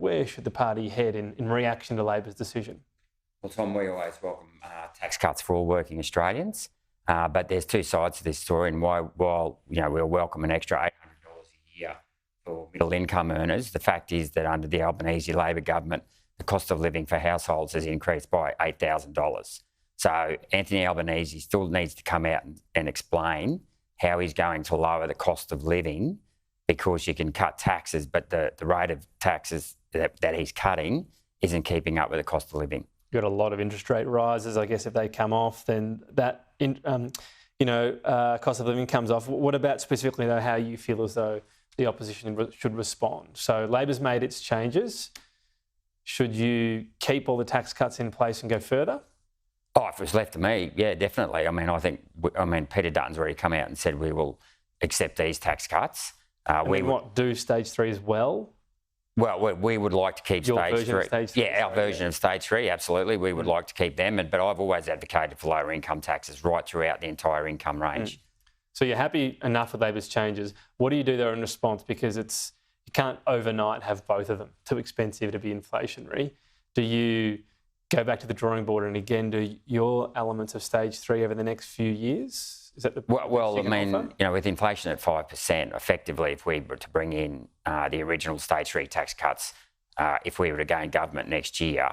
Where should the party head in reaction to Labor's decision? Well, Tom, we always welcome tax cuts for all working Australians, but there's two sides to this story. And while we'll welcome an extra $800 a year for middle income earners, the fact is that under the Albanese Labor government, the cost of living for households has increased by $8,000. So Anthony Albanese still needs to come out and explain how he's going to lower the cost of living, because you can cut taxes, but the rate of taxes that he's cutting isn't keeping up with the cost of living. You've got a lot of interest rate rises. I guess if they come off, then that cost of living comes off. What about specifically, though, how you feel as though the opposition should respond? So Labor's made its changes. Should you keep all the tax cuts in place and go further? Oh, if it was left to me, yeah, definitely. I mean, Peter Dutton's already come out and said we will accept these tax cuts. Do stage 3 as well? Well, we would like to keep stage 3. Yeah, our version of stage 3, absolutely. We would like to keep them, but I've always advocated for lower income taxes right throughout the entire income range. So you're happy enough with Labor's changes. What do you do there in response? Because you can't overnight have both of them. Too expensive to be inflationary. Do you go back to the drawing board and again do your elements of stage 3 over the next few years? Is that the with inflation at 5%, effectively, if we were to bring in the original stage 3 tax cuts, if we were to gain government next year,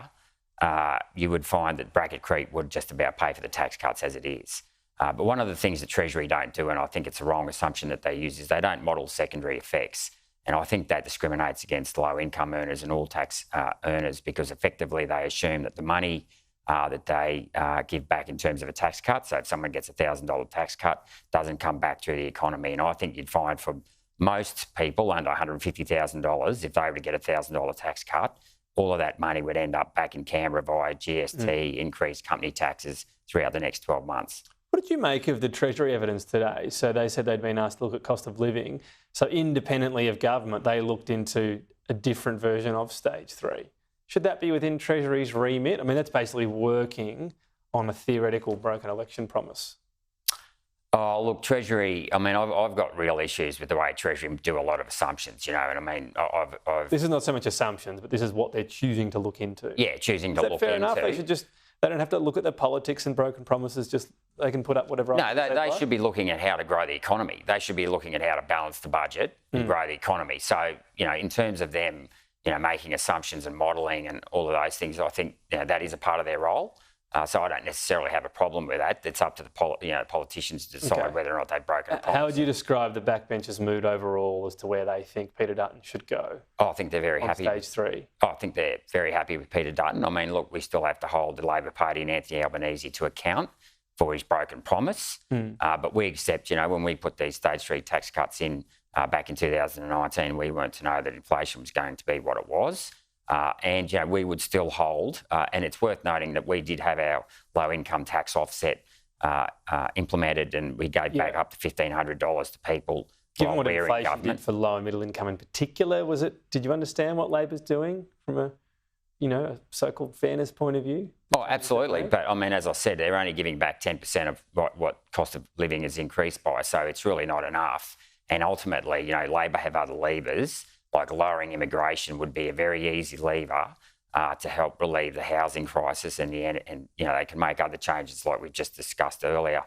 you would find that bracket creep would just about pay for the tax cuts as it is. But one of the things that Treasury don't do, and I think it's a wrong assumption that they use, is they don't model secondary effects. And I think that discriminates against low income earners and all tax earners, because effectively they assume that the money that they give back in terms of a tax cut, so if someone gets a $1,000 tax cut, doesn't come back through the economy. And I think you'd find for most people under $150,000, if they were to get a $1,000 tax cut, all of that money would end up back in Canberra via GST, increased company taxes throughout the next 12 months. What did you make of the Treasury evidence today? So they said they'd been asked to look at cost of living. So independently of government, they looked into a different version of stage 3. Should that be within Treasury's remit? I mean, that's basically working on a theoretical broken election promise. Oh, look, Treasury, I mean, I've got real issues with the way Treasury do a lot of assumptions, and I mean, This is not so much assumptions, but this is what they're choosing to look into. Yeah, choosing to look into. Fair enough? They don't have to look at the politics and broken promises, they can put up whatever. No, they should be looking at how to grow the economy. They should be looking at how to balance the budget and grow the economy. So, in terms of them, making assumptions and modelling and all of those things, I think that is a part of their role. So I don't necessarily have a problem with that. It's up to the politicians to decide whether or not they've broken a promise. How would you describe the backbenchers' mood overall as to where they think Peter Dutton should go? I think they're very happy. Stage 3. I think they're very happy with Peter Dutton. I mean, look, we still have to hold the Labor Party and Anthony Albanese to account for his broken promise. But we accept, when we put these stage 3 tax cuts in back in 2019, we weren't to know that inflation was going to be what it was. And we would still hold, and it's worth noting that we did have our low income tax offset implemented, and we gave back up to $1,500 to people. Given what inflation did for low and middle income in particular, did you understand what Labor's doing from a so-called fairness point of view? Oh, absolutely. But I mean, as I said, they're only giving back 10% of what cost of living has increased by, so it's really not enough. And ultimately, Labor have other levers, like lowering immigration would be a very easy lever to help relieve the housing crisis, and they can make other changes like we've just discussed earlier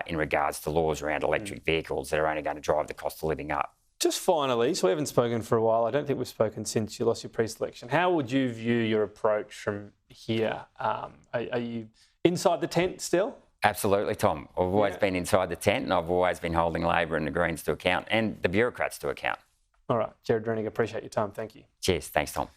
in regards to laws around electric vehicles that are only going to drive the cost of living up. Just finally, so we haven't spoken for a while. I don't think we've spoken since you lost your pre-selection. How would you view your approach from here? Are you inside the tent still? Absolutely, Tom. I've always been inside the tent, and I've always been holding Labor and the Greens to account and the bureaucrats to account. All right, Gerard Rennick, appreciate your time. Thank you. Cheers. Thanks, Tom.